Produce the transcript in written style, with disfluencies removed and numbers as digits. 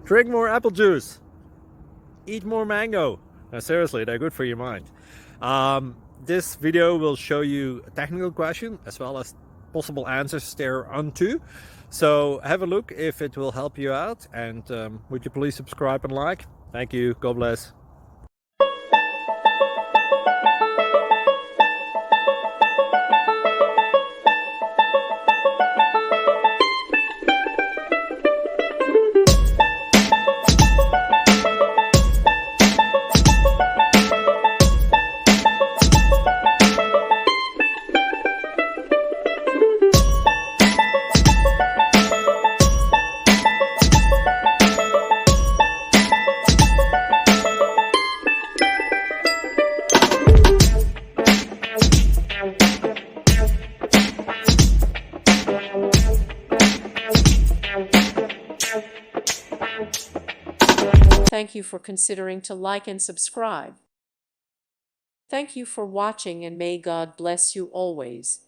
Drink more apple juice. Eat more mango. No, seriously, they're good for your mind. This video will show you a technical question as well as possible answers thereunto. So have a look if it will help you out, and would you please subscribe and like? Thank you. God bless. Thank you for considering to like and subscribe. Thank you for watching, and may God bless you always.